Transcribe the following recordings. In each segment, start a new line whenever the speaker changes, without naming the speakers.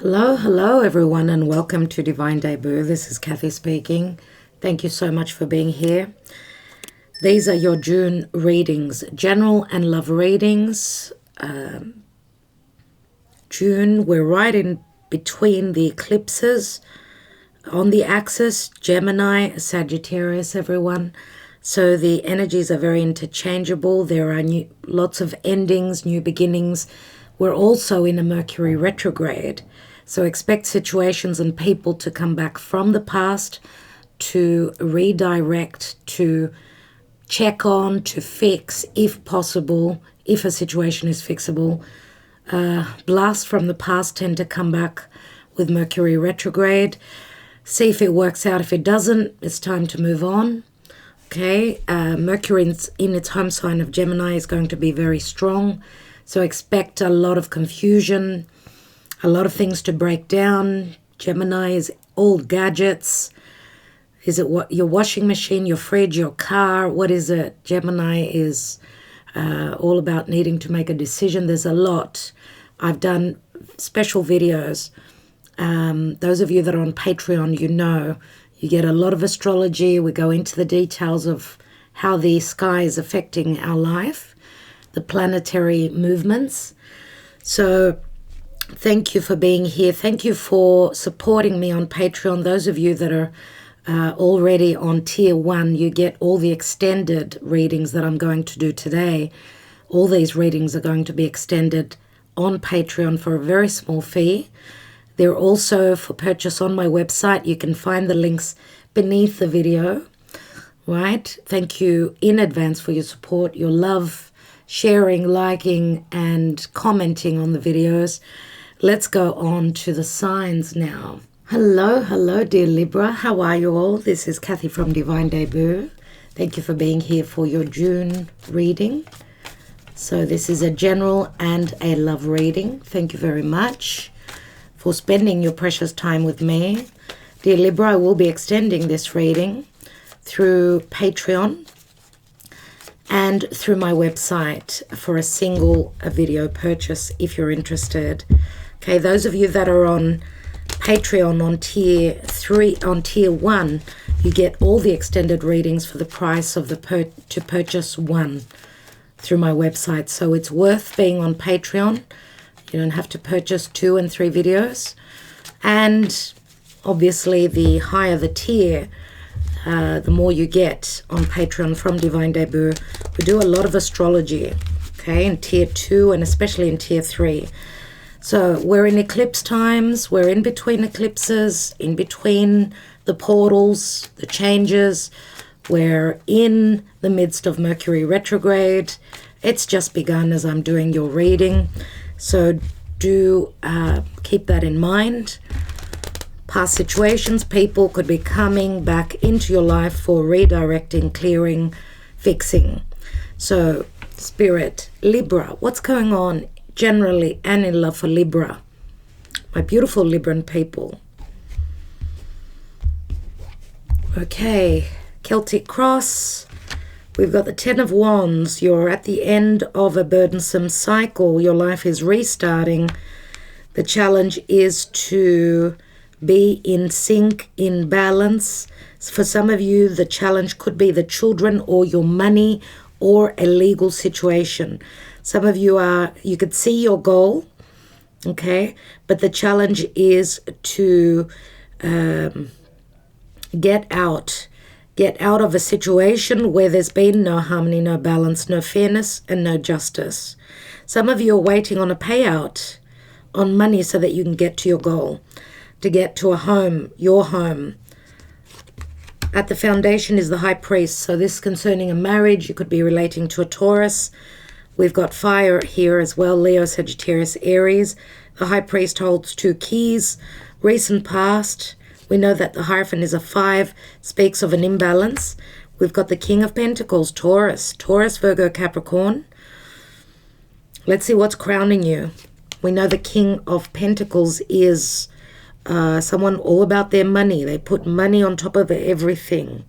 Hello everyone, and welcome to Divine Debut. This is Kathy speaking. Thank you so much for being here. These are your June readings, general and love readings. June, we're right in between the eclipses on the axis, Gemini, Sagittarius, everyone. So the energies are very interchangeable. There are lots of endings, new beginnings. We're also in a Mercury retrograde. So expect situations and people to come back from the past, to redirect, to check on, to fix, if possible, if a situation is fixable. Blasts from the past tend to come back with Mercury retrograde. See if it works out. If it doesn't, it's time to move on. Okay, Mercury in its home sign of Gemini is going to be very strong. So expect a lot of confusion, a lot of things to break down. Gemini is all gadgets. Is it what your washing machine, your fridge, your car? What is it? Gemini is all about needing to make a decision. There's a lot. I've done special videos. Those of you that are on Patreon, you get a lot of astrology. We go into the details of how the sky is affecting our life, the planetary movements. So thank you for being here. Thank you for supporting me on Patreon. Those of you that are already on tier 1, you get all the extended readings that I'm going to do today. All these readings are going to be extended on Patreon for a very small fee. They're also for purchase on my website. You can find the links beneath the video, right? Thank you in advance for your support, your love, sharing, liking, and commenting on the videos. Let's go on to the signs now. Hello, dear Libra. How are you all? This is Kathy from Divine Debut. Thank you for being here for your June reading. So this is a general and a love reading. Thank you very much for spending your precious time with me. Dear Libra, I will be extending this reading through Patreon and through my website for a single video purchase if you're interested. Okay, those of you that are on Patreon on tier 3, on tier 1, you get all the extended readings for the price of to purchase one through my website. So it's worth being on Patreon. You don't have to purchase 2 and 3 videos. And obviously the higher the tier, the more you get on Patreon from Divine Debut. We do a lot of astrology, okay, in tier 2 and especially in tier 3. So we're in eclipse times, we're in between eclipses, in between the portals, the changes. We're in the midst of Mercury retrograde. It's just begun as I'm doing your reading. So do keep that in mind. Past situations, people could be coming back into your life for redirecting, clearing, fixing. So Spirit, Libra, what's going on generally and in love for Libra? My beautiful Libran people. Okay, Celtic Cross. We've got the 10 of Wands. You're at the end of a burdensome cycle. Your life is restarting. The challenge is to be in sync, in balance. For some of you, the challenge could be the children or your money or a legal situation. Some of you you could see your goal, okay? But the challenge is to get out of a situation where there's been no harmony, no balance, no fairness, and no justice. Some of you are waiting on a payout on money so that you can get to your goal, to get to a home, your home. At the foundation is the High Priest. So this concerning a marriage, you could be relating to a Taurus. We've got fire here as well, Leo, Sagittarius, Aries. The High Priest holds 2 keys, recent past. We know that the Hierophant is a 5, speaks of an imbalance. We've got the King of Pentacles, Taurus, Virgo, Capricorn. Let's see what's crowning you. We know the King of Pentacles is someone all about their money. They put money on top of everything.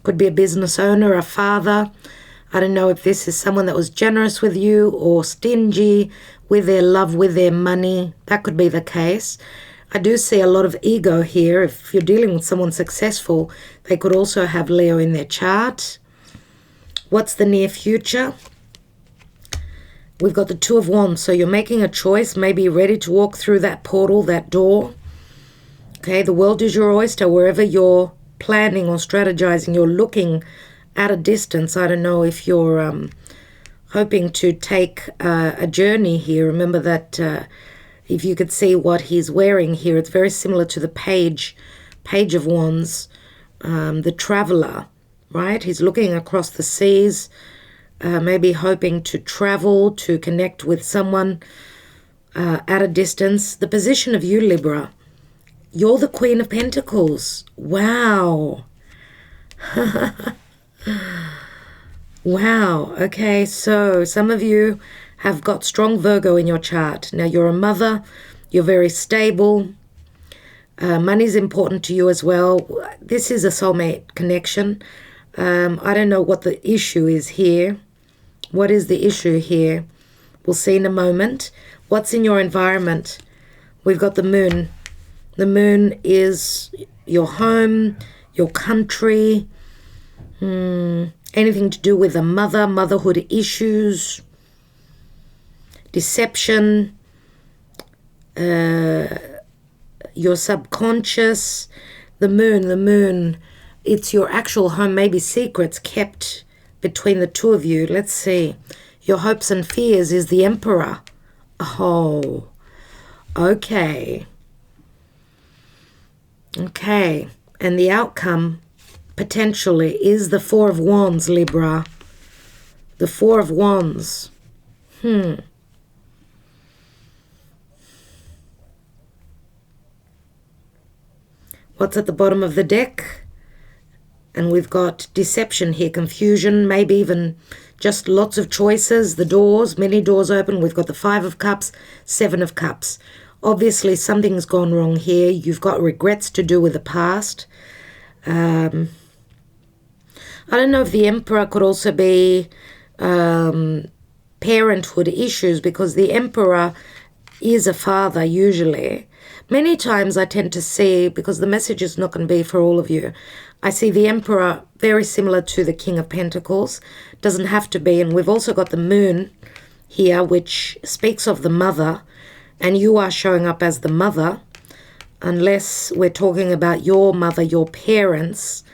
Could be a business owner, a father, I don't know if this is someone that was generous with you or stingy with their love, with their money. That could be the case. I do see a lot of ego here. If you're dealing with someone successful, they could also have Leo in their chart. What's the near future? We've got the Two of Wands. So you're making a choice, maybe ready to walk through that portal, that door. Okay, the world is your oyster. Wherever you're planning or strategizing, you're looking at a distance. I don't know if you're hoping to take a journey here. Remember that if you could see what he's wearing here, it's very similar to the Page of Wands, the traveler, right? He's looking across the seas, maybe hoping to travel, to connect with someone at a distance. The position of you, Libra, you're the Queen of Pentacles. Wow. Wow. Okay, so some of you have got strong Virgo in your chart. Now, you're a mother. You're very stable. Money's important to you as well. This is a soulmate connection. I don't know what the issue is here. What is the issue here? We'll see in a moment. What's in your environment? We've got the moon. The moon is your home, your country, anything to do with a mother, motherhood issues, deception, your subconscious. The moon, it's your actual home, maybe secrets kept between the two of you. Let's see. Your hopes and fears is the Emperor. Oh, okay. Okay, and the outcome potentially is the Four of Wands, Libra. The Four of Wands. What's at the bottom of the deck? And we've got deception here, confusion, maybe even just lots of choices. The doors, many doors open. We've got the Five of Cups, Seven of Cups. Obviously, something's gone wrong here. You've got regrets to do with the past. I don't know if the Emperor could also be parenthood issues, because the Emperor is a father usually. Many times I tend to see, because the message is not going to be for all of you, I see the Emperor very similar to the King of Pentacles. Doesn't have to be. And we've also got the moon here, which speaks of the mother. And you are showing up as the mother, unless we're talking about your mother, your parents.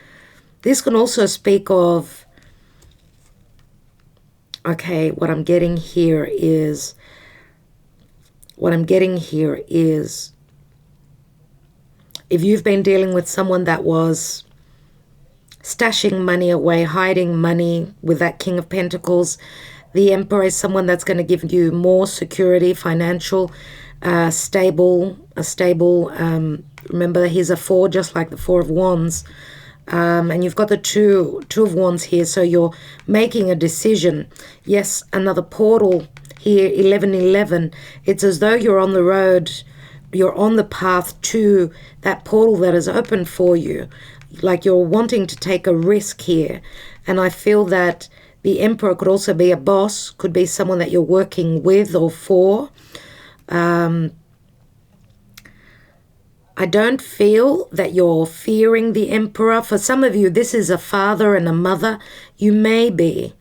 This can also speak of, okay, what I'm getting here is, if you've been dealing with someone that was stashing money away, hiding money with that King of Pentacles, the Emperor is someone that's going to give you more security, financial, stable. Remember, he's a four, just like the Four of Wands. And you've got the two of Wands here, so you're making a decision. Yes, another portal here, 1111. It's as though you're on the road, you're on the path to that portal that is open for you. Like you're wanting to take a risk here. And I feel that the Emperor could also be a boss, could be someone that you're working with or for. I don't feel that you're fearing the Emperor. For some of you, this is a father and a mother. You may be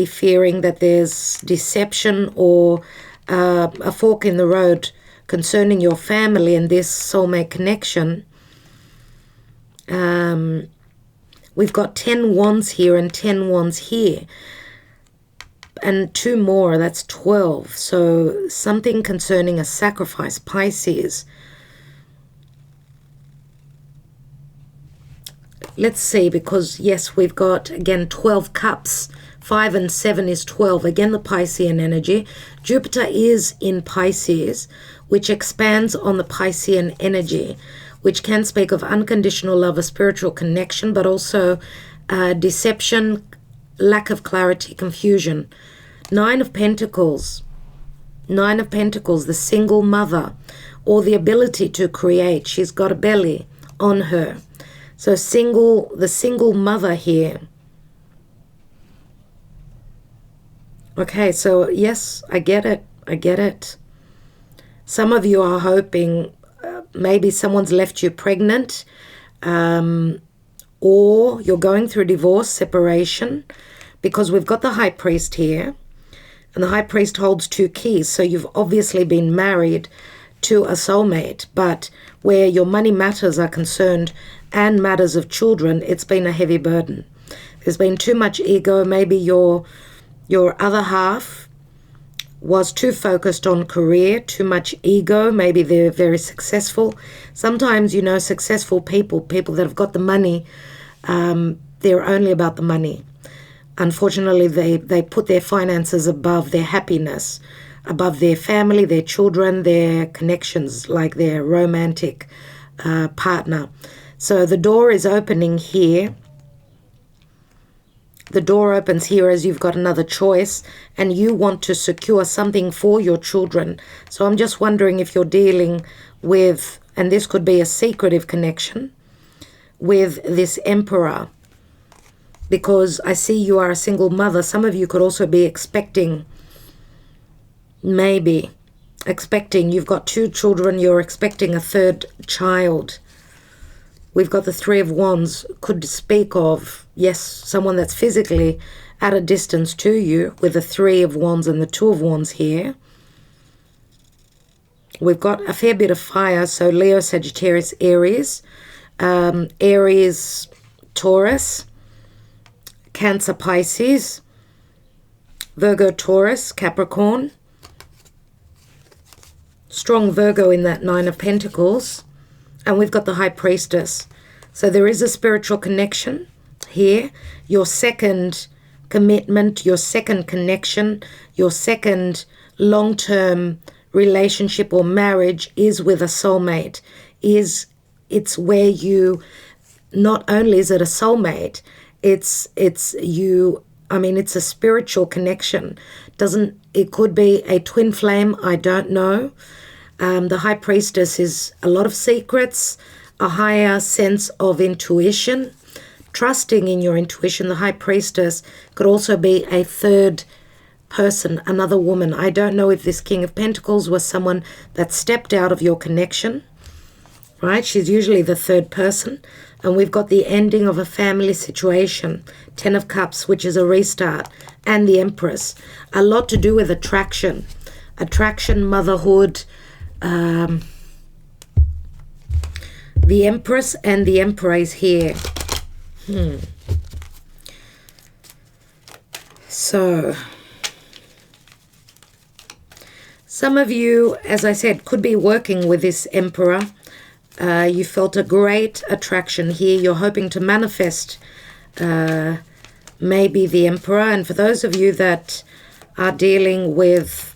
fearing that there's deception or a fork in the road concerning your family and this soulmate connection. We've got 10 wands here and 10 wands here. And 2 more, that's 12. So something concerning a sacrifice, Pisces. Let's see, because yes, we've got, again, 12 cups. 5 and 7 is 12. Again, the Piscean energy. Jupiter is in Pisces, which expands on the Piscean energy, which can speak of unconditional love, a spiritual connection, but also deception, lack of clarity, confusion. 9 of Pentacles. 9 of Pentacles, the single mother, or the ability to create. She's got a belly on her. So the single mother here. Okay, so yes, I get it. I get it. Some of you are hoping maybe someone's left you pregnant, or you're going through divorce, separation, because we've got the High Priest here, and the High Priest holds 2 keys. So you've obviously been married to a soulmate, but where your money matters are concerned and matters of children, it's been a heavy burden. There's been too much ego. Maybe your other half was too focused on career, too much ego. Maybe they're very successful. Sometimes, successful people that have got the money, they're only about the money. Unfortunately, they put their finances above their happiness, above their family, their children, their connections, like their romantic partner. So the door is opening here. The door opens here as you've got another choice and you want to secure something for your children. So I'm just wondering if you're dealing with, and this could be a secretive connection, with this Emperor. Because I see you are a single mother. Some of you could also be expecting, you've got 2 children, you're expecting a 3rd child. We've got the 3 of Wands, could speak of, yes, someone that's physically at a distance to you, with the 3 of Wands and the 2 of Wands here. We've got a fair bit of fire, so Leo, Sagittarius, Aries, Aries, Taurus, Cancer, Pisces, Virgo, Taurus, Capricorn. Strong Virgo in that 9 of Pentacles. And we've got the High Priestess. So there is a spiritual connection here. Your second commitment, your second connection, your second long-term relationship or marriage is with a soulmate. It's where you, not only is it a soulmate, it's a spiritual connection. It could be a twin flame, I don't know. The High Priestess is a lot of secrets, a higher sense of intuition, trusting in your intuition. The High Priestess could also be a 3rd person, another woman. I don't know if this King of Pentacles was someone that stepped out of your connection, right? She's usually the 3rd person. And we've got the ending of a family situation, 10 of Cups, which is a restart, and the Empress. A lot to do with attraction, motherhood, the Empress and the Emperor is here. So, some of you, as I said, could be working with this Emperor. You felt a great attraction here. You're hoping to manifest maybe the Emperor. And for those of you that are dealing with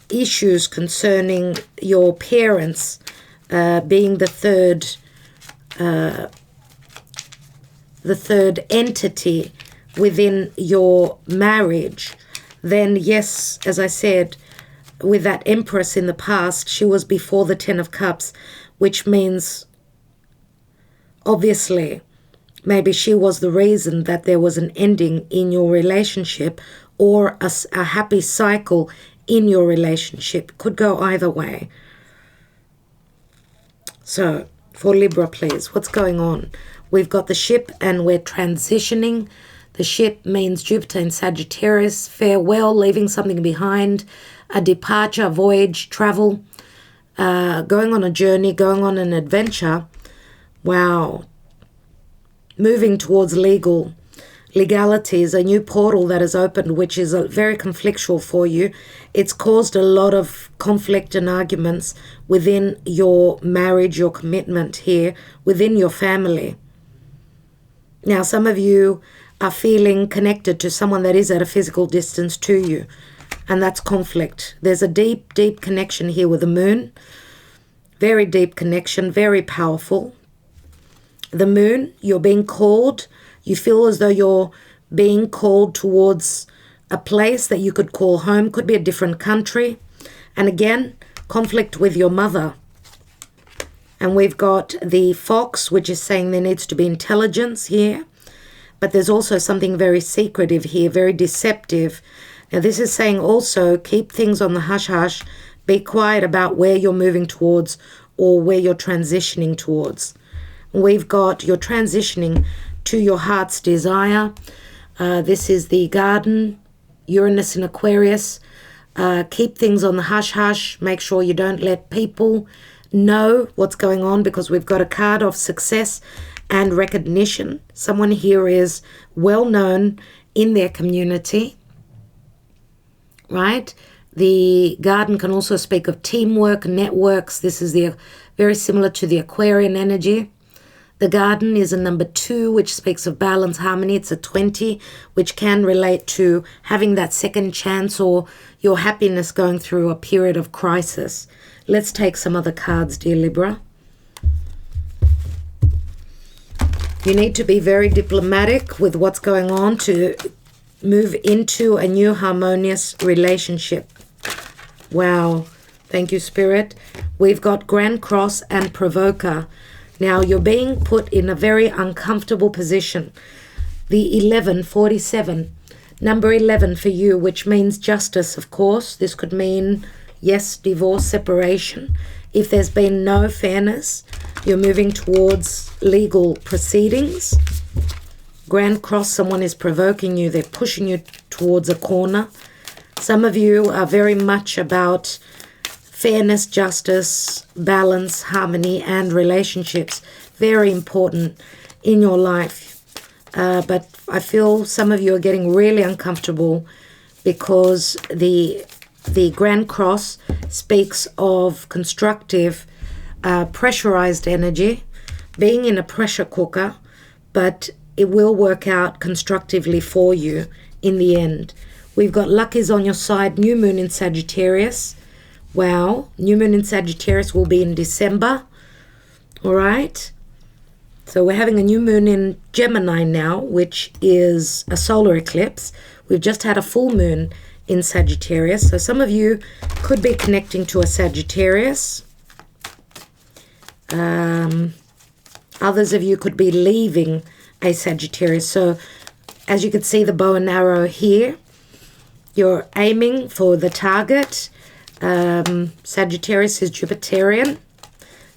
issues concerning your parents being the third entity within your marriage, then yes, as I said, with that Empress in the past, she was before the 10 of Cups, which means obviously maybe she was the reason that there was an ending in your relationship, or a happy cycle in your relationship. Could go either way. So for Libra, please, what's going on? We've got the ship and we're transitioning. The ship means Jupiter in Sagittarius, farewell, leaving something behind, a departure, voyage, travel, going on a journey, going on an adventure. Wow. Moving towards legalities, a new portal that has opened, which is very conflictual for you. It's caused a lot of conflict and arguments within your marriage, your commitment here, within your family. Now, some of you are feeling connected to someone that is at a physical distance to you, and that's conflict. There's a deep, deep connection here with the moon. Very deep connection, very powerful. The moon, you're being called. You feel as though you're being called towards a place that you could call home. Could be a different country. And again, conflict with your mother. And we've got the fox, which is saying there needs to be intelligence here. but there's also something very secretive here, very deceptive. Now this is saying also keep things on the hush-hush. Be quiet about where you're moving towards or where you're transitioning towards. We've got you're transitioning to your heart's desire. This is the garden, Uranus and Aquarius. Keep things on the hush-hush. Make sure you don't let people know what's going on, because we've got a card of success and recognition. Someone here is well known in their community, right? The garden can also speak of teamwork, networks. This is very similar to the Aquarian energy. The garden is a number 2, which speaks of balance, harmony. It's a 20, which can relate to having that second chance or your happiness going through a period of crisis. Let's take some other cards, dear Libra. You need to be very diplomatic with what's going on to move into a new harmonious relationship. Wow. Thank you, Spirit. We've got Grand Cross and Provoker. Now, you're being put in a very uncomfortable position. The 1147, number 11 for you, which means justice, of course. This could mean, yes, divorce, separation. If there's been no fairness, you're moving towards legal proceedings. Grand Cross, someone is provoking you. They're pushing you towards a corner. Some of you are very much about fairness, justice, balance, harmony, and relationships. Very important in your life. But I feel some of you are getting really uncomfortable because the Grand Cross speaks of constructive, pressurized energy, being in a pressure cooker, but it will work out constructively for you in the end. We've got luck is on your side, new moon in Sagittarius. Wow, new moon in Sagittarius will be in December. All right. So we're having a new moon in Gemini now, which is a solar eclipse. We've just had a full moon in Sagittarius. So some of you could be connecting to a Sagittarius. Others of you could be leaving a Sagittarius. So as you can see the bow and arrow here, you're aiming for the target. Sagittarius is Jupiterian,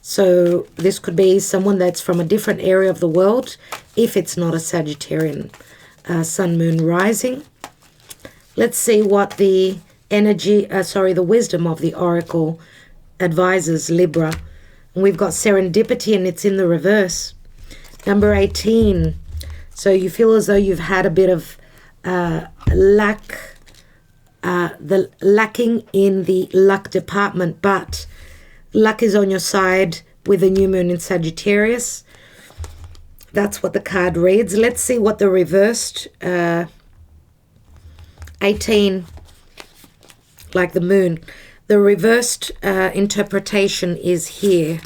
so this could be someone that's from a different area of the world if it's not a Sagittarian sun, moon, rising. Let's see what the energy, the wisdom of the oracle advises Libra. And we've got serendipity, and it's in the reverse. Number 18. So you feel as though you've had a bit of lacking in the luck department, but luck is on your side with a new moon in Sagittarius. That's what the card reads. Let's see what the reversed 18, like the moon. The reversed interpretation is here.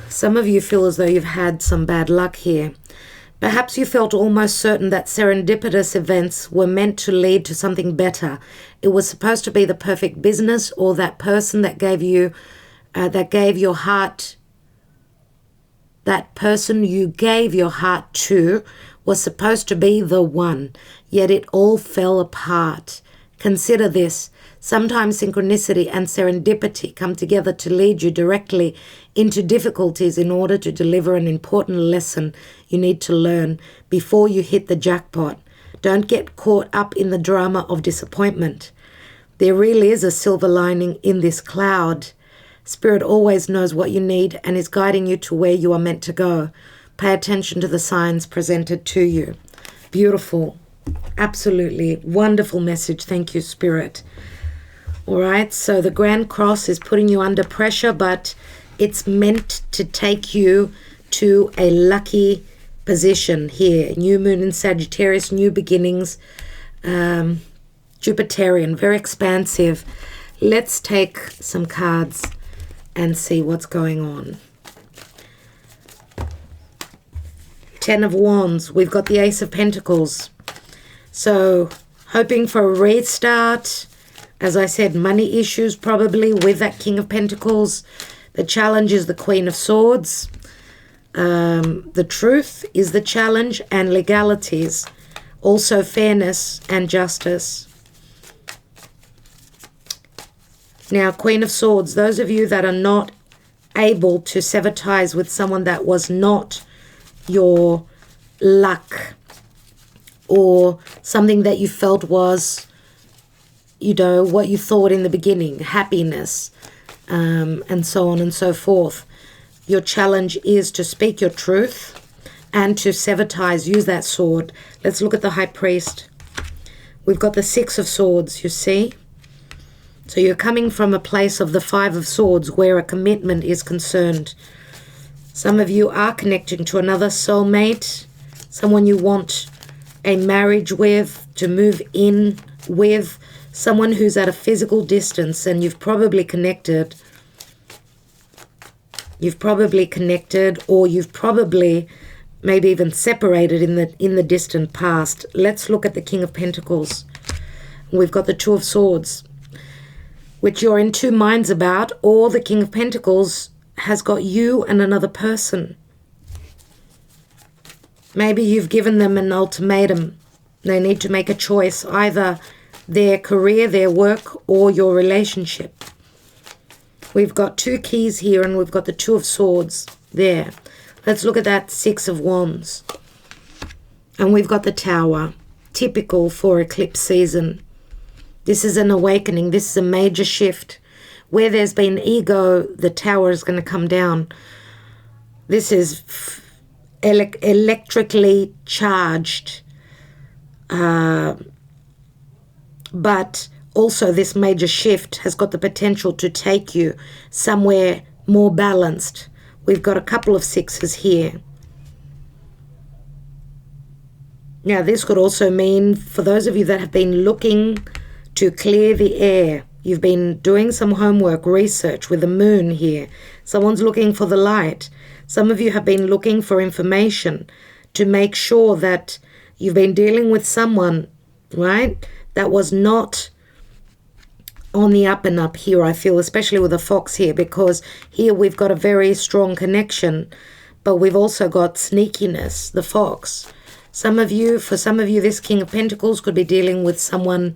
Some of you feel as though you've had some bad luck here. Perhaps you felt almost certain that serendipitous events were meant to lead to something better. It was supposed to be the perfect business, or that person that gave you, that person you gave your heart to was supposed to be the one, yet it all fell apart. Consider this. Sometimes synchronicity and serendipity come together to lead you directly into difficulties in order to deliver an important lesson you need to learn before you hit the jackpot. Don't get caught up in the drama of disappointment. There really is a silver lining in this cloud. Spirit always knows what you need and is guiding you to where you are meant to go. Pay attention to the signs presented to you. Beautiful. Absolutely wonderful message. Thank you, Spirit. All right, so the Grand Cross is putting you under pressure, but it's meant to take you to a lucky position here. New moon in Sagittarius, new beginnings, Jupiterian, very expansive. Let's take some cards and see what's going on. 10 of Wands. We've got the Ace of Pentacles. So hoping for a restart. As I said, money issues probably with that King of Pentacles. The challenge is the Queen of Swords. The truth is the challenge, and legalities. Also fairness and justice. Now, Queen of Swords, those of you that are not able to sever ties with someone that was not your luck, or something that you felt was, you know, what you thought in the beginning, happiness, and so on and so forth. Your challenge is to speak your truth and to sever ties. Use that sword. Let's look at the High Priest. We've got the Six of Swords, you see. So you're coming from a place of the Five of Swords where a commitment is concerned. Some of you are connecting to another soulmate, someone you want a marriage with, to move in with, someone who's at a physical distance, and you've probably connected. You've probably connected, or you've probably maybe even separated in the distant past. Let's look at the King of Pentacles. We've got the Two of Swords, which you're in two minds about, or the King of Pentacles has got you and another person. Maybe you've given them an ultimatum. They need to make a choice, either their career, their work, or your relationship. We've got two keys here, and we've got the Two of Swords there. Let's look at that Six of Wands. And we've got the Tower, typical for eclipse season. This is an awakening. This is a major shift. Where there's been ego, the Tower is going to come down. This is electrically charged. But also this major shift has got the potential to take you somewhere more balanced. We've got a couple of sixes here. Now this could also mean, for those of you that have been looking to clear the air, you've been doing some homework, research with the moon here. Someone's looking for the light. Some of you have been looking for information to make sure that you've been dealing with someone, right, that was not on the up and up here, I feel, especially with a fox here, because here we've got a very strong connection, but we've also got sneakiness, the fox. For some of you, this King of Pentacles could be dealing with someone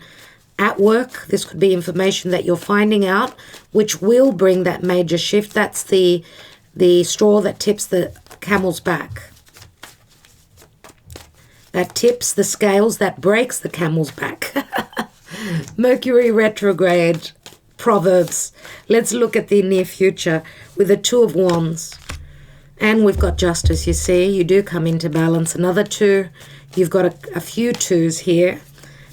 at work. This could be information that you're finding out, which will bring that major shift. That's the straw that tips the camel's back. That tips the scales, that breaks the camel's back. Mercury retrograde, Proverbs. Let's look at the near future with the Two of Wands. And we've got justice, you see. You do come into balance. Another two. You've got a few twos here.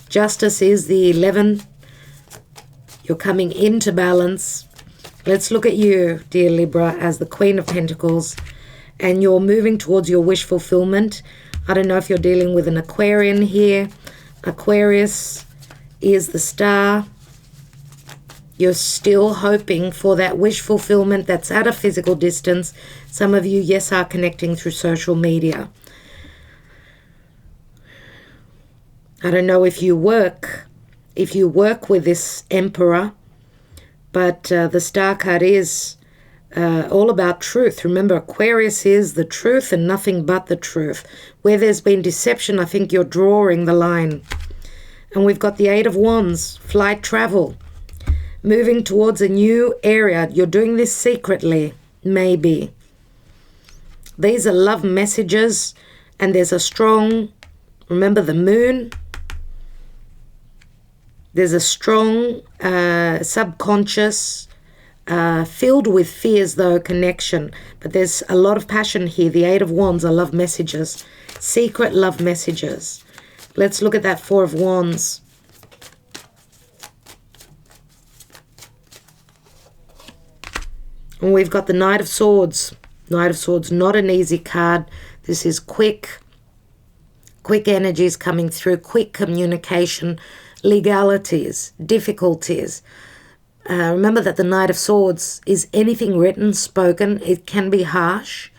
Justice is the 11. You're coming into balance. Let's look at you, dear Libra, as the Queen of Pentacles. And you're moving towards your wish fulfillment. I don't know if you're dealing with an Aquarian here. Aquarius is the Star. You're still hoping for that wish fulfillment that's at a physical distance. Some of you, yes, are connecting through social media. I don't know if you work with this Emperor, but the Star card is all about truth. Remember, Aquarius is the truth and nothing but the truth. Where there's been deception, I think you're drawing the line. And we've got the Eight of Wands, flight travel, moving towards a new area. You're doing this secretly, maybe. These are love messages, and there's a strong, remember the moon, there's a strong subconscious, filled with fears though, connection. But there's a lot of passion here. The Eight of Wands are love messages, secret love messages. Let's look at that Four of Wands. And we've got the Knight of Swords. Knight of Swords, not an easy card. This is quick energies coming through, quick communication, legalities, difficulties. Remember that the Knight of Swords is anything written, spoken. It can be harsh.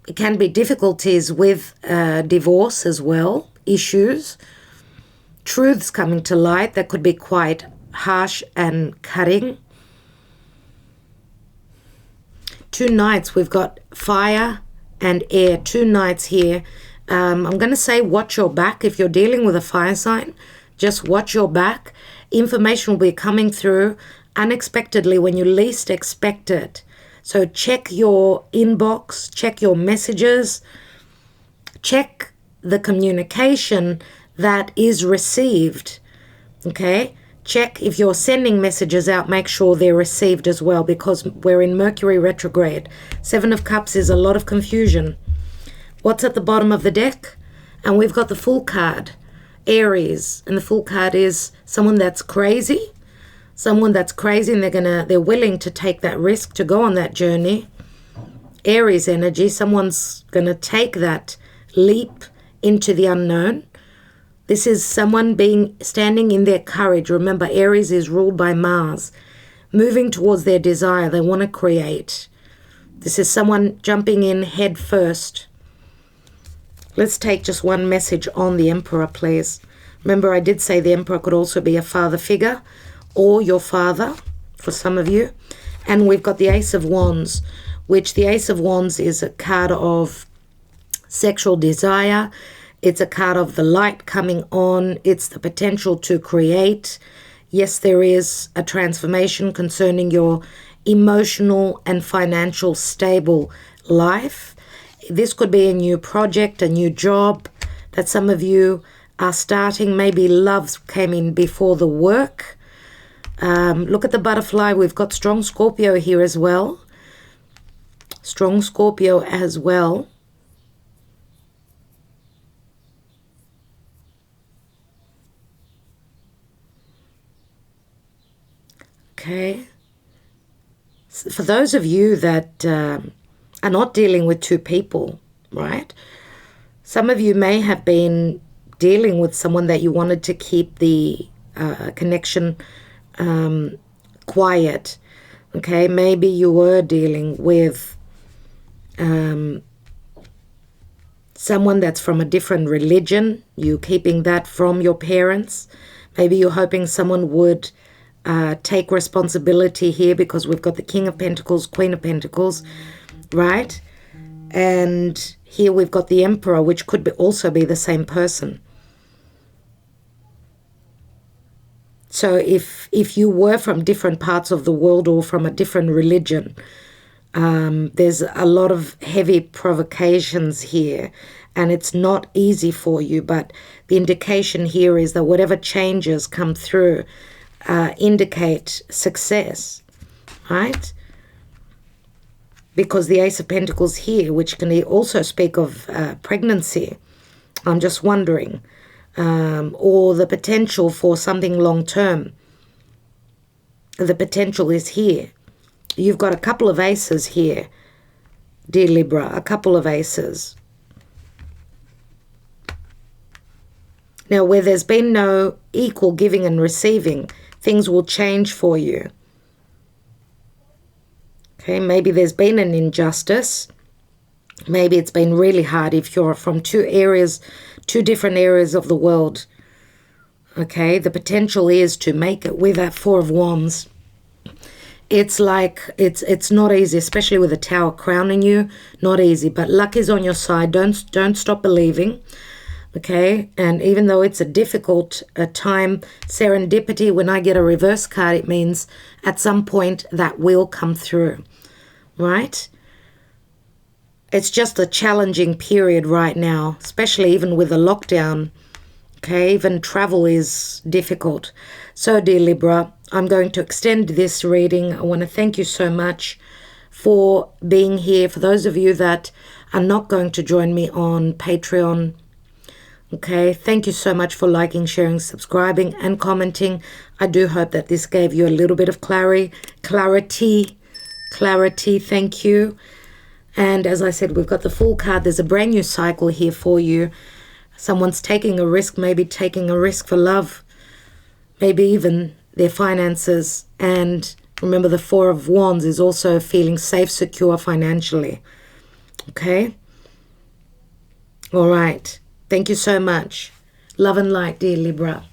It can be difficulties with divorce as well, issues, truths coming to light that could be quite harsh and cutting. Two Knights, we've got fire and air, 2 knights here. I'm going to say watch your back. If you're dealing with a fire sign, just watch your back. Information will be coming through unexpectedly when you least expect it. So check your inbox, check your messages, check the communication that is received, okay? Check if you're sending messages out, make sure they're received as well, because we're in Mercury retrograde. 7 of Cups is a lot of confusion. What's at the bottom of the deck? And we've got the Fool card, Aries, and the Fool card is someone that's crazy. Someone that's crazy, and they're willing to take that risk to go on that journey. Aries energy, someone's gonna take that leap into the unknown. This is someone standing in their courage. Remember, Aries is ruled by Mars, moving towards their desire. They want to create. This is someone jumping in head first. Let's take just one message on the Emperor, please. Remember, I did say the Emperor could also be a father figure, or your father, for some of you. And we've got the Ace of Wands, which the Ace of Wands is a card of sexual desire. It's a card of the light coming on. It's the potential to create. Yes, there is a transformation concerning your emotional and financial stable life. This could be a new project, a new job that some of you are starting. Maybe love came in before the work. Look at the butterfly. We've got strong Scorpio here as well. Strong Scorpio as well. Okay. For those of you that are not dealing with 2 people, right? Some of you may have been dealing with someone that you wanted to keep the connection quiet. Okay, maybe you were dealing with someone that's from a different religion. You keeping that from your parents. Maybe you're hoping someone would take responsibility here, because we've got the King of Pentacles, Queen of Pentacles, right? And here we've got the Emperor, which could also be the same person. So if you were from different parts of the world or from a different religion, there's a lot of heavy provocations here, and it's not easy for you. But the indication here is that whatever changes come through indicate success, right? Because the Ace of Pentacles here, which can also speak of pregnancy, I'm just wondering, or the potential for something long-term. The potential is here. You've got a couple of aces here, dear Libra, a couple of aces. Now, where there's been no equal giving and receiving, things will change for you. Okay, maybe there's been an injustice. Maybe it's been really hard if you're from 2 different areas of the world. Okay, the potential is to make it with that 4 of Wands. It's like, it's not easy, especially with a Tower crowning you. Not easy, but luck is on your side. Don't stop believing. Okay, and even though it's a difficult time, serendipity, when I get a reverse card, it means at some point that will come through, right? It's just a challenging period right now, especially even with the lockdown. Okay, even travel is difficult. So, dear Libra, I'm going to extend this reading. I want to thank you so much for being here. For those of you that are not going to join me on Patreon, okay, thank you so much for liking, sharing, subscribing, and commenting. I do hope that this gave you a little bit of clarity. Thank you. And as I said, we've got the Fool card. There's a brand new cycle here for you. Someone's taking a risk, maybe taking a risk for love, maybe even their finances. And remember, the 4 of Wands is also feeling safe, secure financially. Okay? All right. Thank you so much. Love and light, dear Libra.